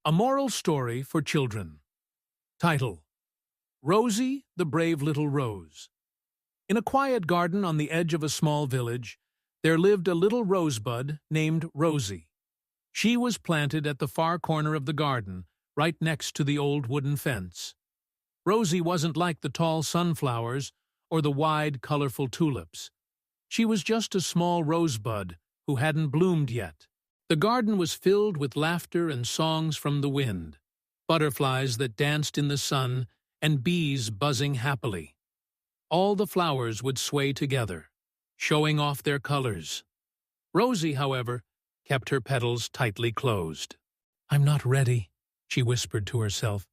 A moral story for children. Title: Rosie, the Brave Little Rose. In a quiet garden on the edge of a small village, there lived a little rosebud named Rosie. She was planted at the far corner of the garden, right next to the old wooden fence. Rosie wasn't like the tall sunflowers or the wide, colorful tulips. She was just a small rosebud who hadn't bloomed yet. The garden was filled with laughter and songs from the wind, butterflies that danced in the sun, and bees buzzing happily. All the flowers would sway together, showing off their colors. Rosie, however, kept her petals tightly closed. "I'm not ready," she whispered to herself.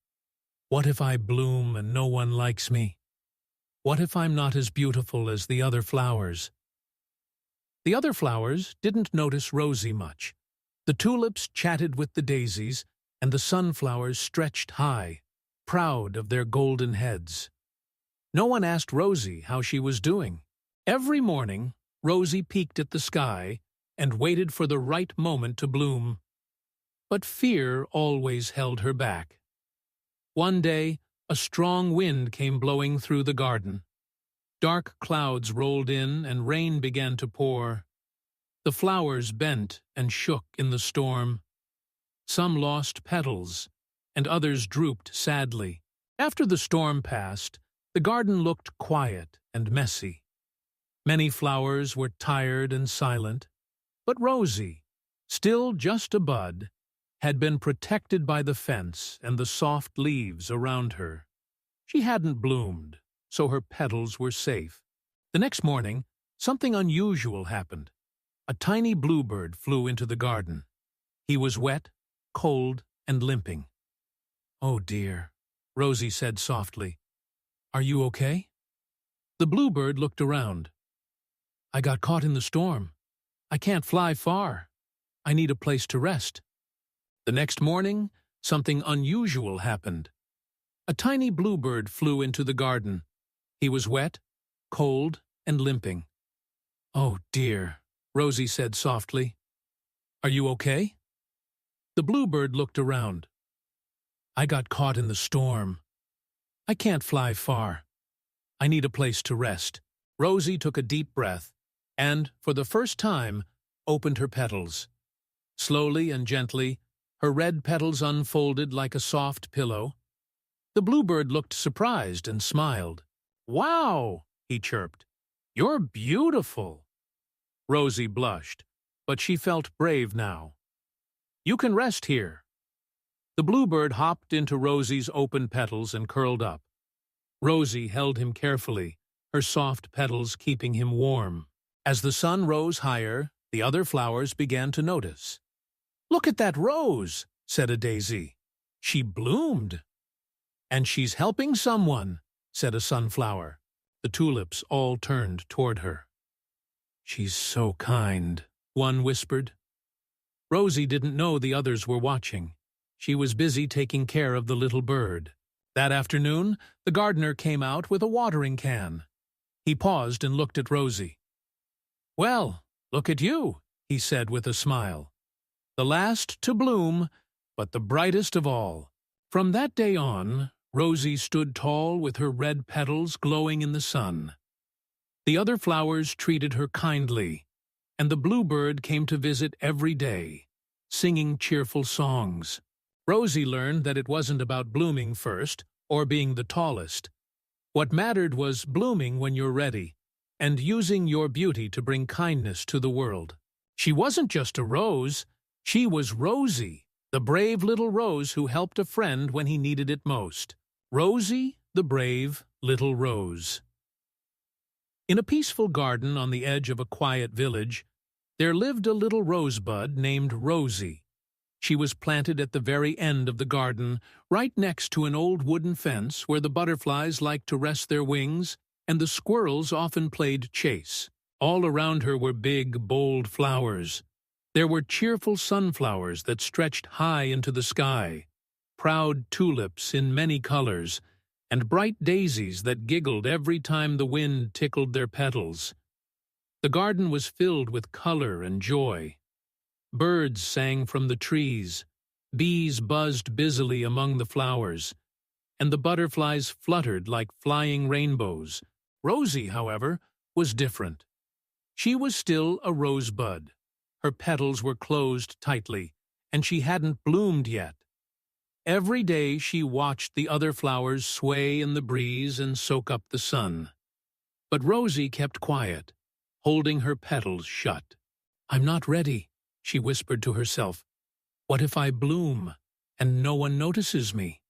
"What if I bloom and no one likes me? What if I'm not as beautiful as the other flowers?" The other flowers didn't notice Rosie much. The tulips chatted with the daisies, and the sunflowers stretched high, proud of their golden heads. No one asked Rosie how she was doing. Every morning, Rosie peeked at the sky and waited for the right moment to bloom. But fear always held her back. One day, a strong wind came blowing through the garden. Dark clouds rolled in and rain began to pour. The flowers bent and shook in the storm. Some lost petals, and others drooped sadly. After the storm passed, the garden looked quiet and messy. Many flowers were tired and silent, but Rosie, still just a bud, had been protected by the fence and the soft leaves around her. She hadn't bloomed, so her petals were safe. The next morning, something unusual happened. A tiny bluebird flew into the garden. He was wet, cold, and limping. "Oh dear," Rosie said softly. "Are you okay?" The bluebird looked around. "I got caught in the storm. I can't fly far. I need a place to rest." The next morning, something unusual happened. A tiny bluebird flew into the garden. He was wet, cold, and limping. "Oh dear," Rosie said softly. "Are you okay?" The bluebird looked around. "I got caught in the storm. I can't fly far. I need a place to rest." Rosie took a deep breath and, for the first time, opened her petals. Slowly and gently, her red petals unfolded like a soft pillow. The bluebird looked surprised and smiled. "Wow," he chirped. "You're beautiful." Rosie blushed, but she felt brave now. "You can rest here." The bluebird hopped into Rosie's open petals and curled up. Rosie held him carefully, her soft petals keeping him warm. As the sun rose higher, the other flowers began to notice. "Look at that rose," said a daisy. "She bloomed." "And she's helping someone," said a sunflower. The tulips all turned toward her. "She's so kind," one whispered. Rosie didn't know the others were watching. She was busy taking care of the little bird. That afternoon, the gardener came out with a watering can. He paused and looked at Rosie. "Well, look at you," he said with a smile. "The last to bloom, but the brightest of all." From that day on, Rosie stood tall with her red petals glowing in the sun. The other flowers treated her kindly, and the bluebird came to visit every day, singing cheerful songs. Rosie learned that it wasn't about blooming first or being the tallest. What mattered was blooming when you're ready, and using your beauty to bring kindness to the world. She wasn't just a rose, she was Rosie, the brave little rose who helped a friend when he needed it most. Rosie, the brave little rose. In a peaceful garden on the edge of a quiet village, there lived a little rosebud named Rosie. She was planted at the very end of the garden, right next to an old wooden fence where the butterflies liked to rest their wings and the squirrels often played chase. All around her were big, bold flowers. There were cheerful sunflowers that stretched high into the sky, proud tulips in many colors, and bright daisies that giggled every time the wind tickled their petals. The garden was filled with color and joy. Birds sang from the trees. Bees buzzed busily among the flowers, and the butterflies fluttered like flying rainbows. Rosie, however, was different. She was still a rosebud. Her petals were closed tightly, and she hadn't bloomed yet. Every day she watched the other flowers sway in the breeze and soak up the sun. But Rosie kept quiet, holding her petals shut. "I'm not ready," she whispered to herself. "What if I bloom, and no one notices me?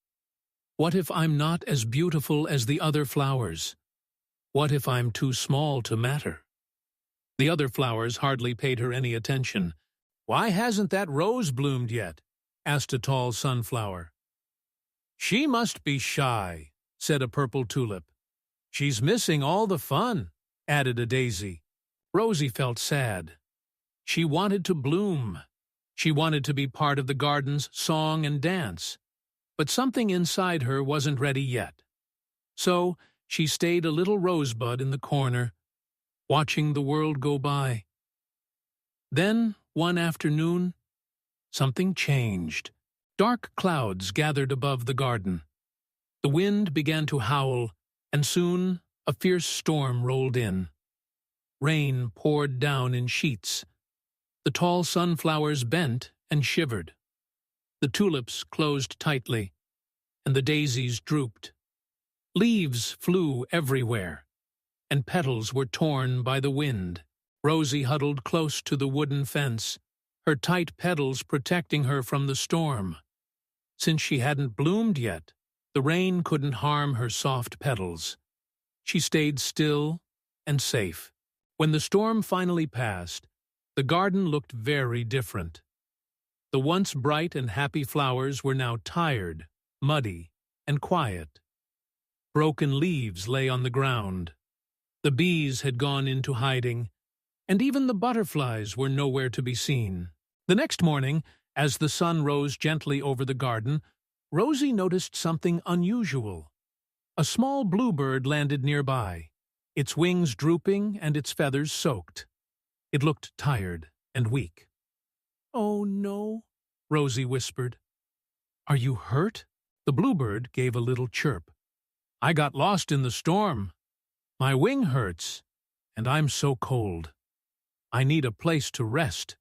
What if I'm not as beautiful as the other flowers? What if I'm too small to matter?" The other flowers hardly paid her any attention. "Why hasn't that rose bloomed yet?" asked a tall sunflower. "She must be shy," said a purple tulip. "She's missing all the fun," added a daisy. Rosie felt sad. She wanted to bloom. She wanted to be part of the garden's song and dance. But something inside her wasn't ready yet. So she stayed a little rosebud in the corner, watching the world go by. Then, one afternoon, something changed. Dark clouds gathered above the garden. The wind began to howl, and soon a fierce storm rolled in. Rain poured down in sheets. The tall sunflowers bent and shivered. The tulips closed tightly, and the daisies drooped. Leaves flew everywhere, and petals were torn by the wind. Rosie huddled close to the wooden fence, her tight petals protecting her from the storm. Since she hadn't bloomed yet, the rain couldn't harm her soft petals. She stayed still and safe. When the storm finally passed, the garden looked very different. The once bright and happy flowers were now tired, muddy, and quiet. Broken leaves lay on the ground. The bees had gone into hiding, and even the butterflies were nowhere to be seen. The next morning, as the sun rose gently over the garden, Rosie noticed something unusual. A small bluebird landed nearby, its wings drooping and its feathers soaked. It looked tired and weak. "Oh, no," Rosie whispered. "Are you hurt?" The bluebird gave a little chirp. "I got lost in the storm. My wing hurts, and I'm so cold. I need a place to rest."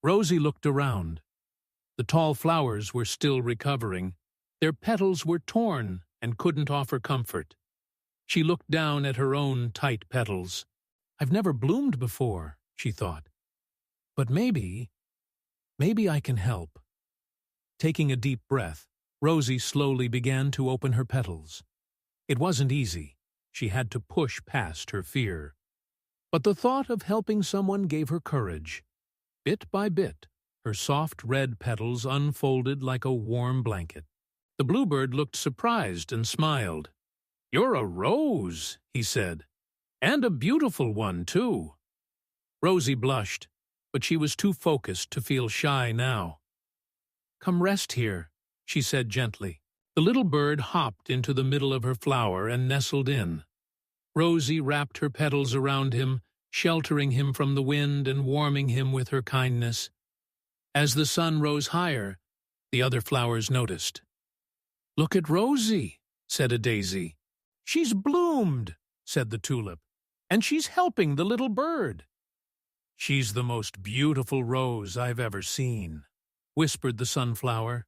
Rosie looked around. The tall flowers were still recovering. Their petals were torn and couldn't offer comfort. She looked down at her own tight petals. "I've never bloomed before," she thought. "But maybe I can help." Taking a deep breath, Rosie slowly began to open her petals. It wasn't easy. She had to push past her fear. But the thought of helping someone gave her courage. Bit by bit, her soft red petals unfolded like a warm blanket. The bluebird looked surprised and smiled. "You're a rose," he said, "and a beautiful one, too." Rosie blushed, but she was too focused to feel shy now. "Come rest here," she said gently. The little bird hopped into the middle of her flower and nestled in. Rosie wrapped her petals around him, sheltering him from the wind and warming him with her kindness. As the sun rose higher, the other flowers noticed. "Look at Rosie," said a daisy. "She's bloomed," said the tulip, "and she's helping the little bird." "She's the most beautiful rose I've ever seen," whispered the sunflower.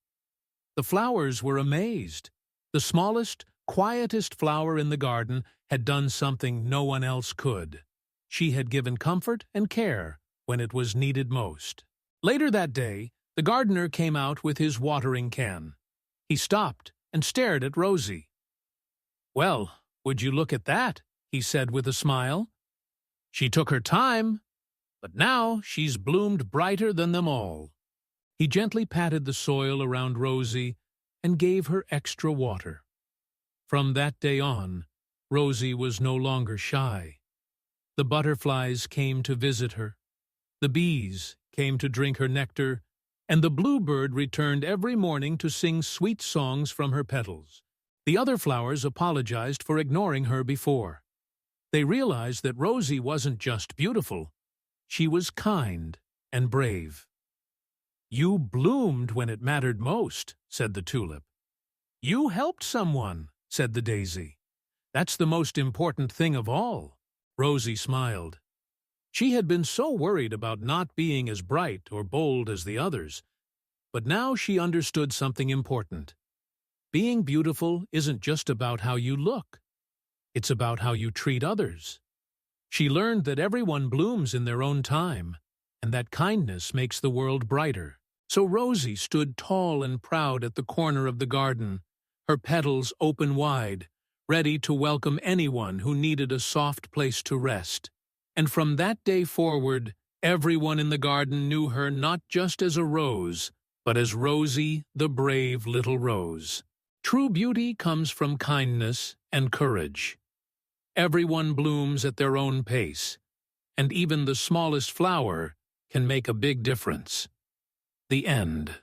The flowers were amazed. The smallest, quietest flower in the garden had done something no one else could. She had given comfort and care when it was needed most. Later that day, the gardener came out with his watering can. He stopped and stared at Rosie. "Well, would you look at that?" he said with a smile. "She took her time, but now she's bloomed brighter than them all." He gently patted the soil around Rosie and gave her extra water. From that day on, Rosie was no longer shy. The butterflies came to visit her, the bees came to drink her nectar, and the bluebird returned every morning to sing sweet songs from her petals. The other flowers apologized for ignoring her before. They realized that Rosie wasn't just beautiful, she was kind and brave. You bloomed when it mattered most, said the tulip. You helped someone, said the daisy. That's the most important thing of all. Rosie smiled. She had been so worried about not being as bright or bold as the others, but now she understood something important. Being beautiful isn't just about how you look. It's about how you treat others. She learned that everyone blooms in their own time, and that kindness makes the world brighter. So Rosie stood tall and proud at the corner of the garden, her petals open wide, ready to welcome anyone who needed a soft place to rest. And from that day forward, everyone in the garden knew her not just as a rose, but as Rosie, the brave little rose. True beauty comes from kindness and courage. Everyone blooms at their own pace, and even the smallest flower can make a big difference. The end.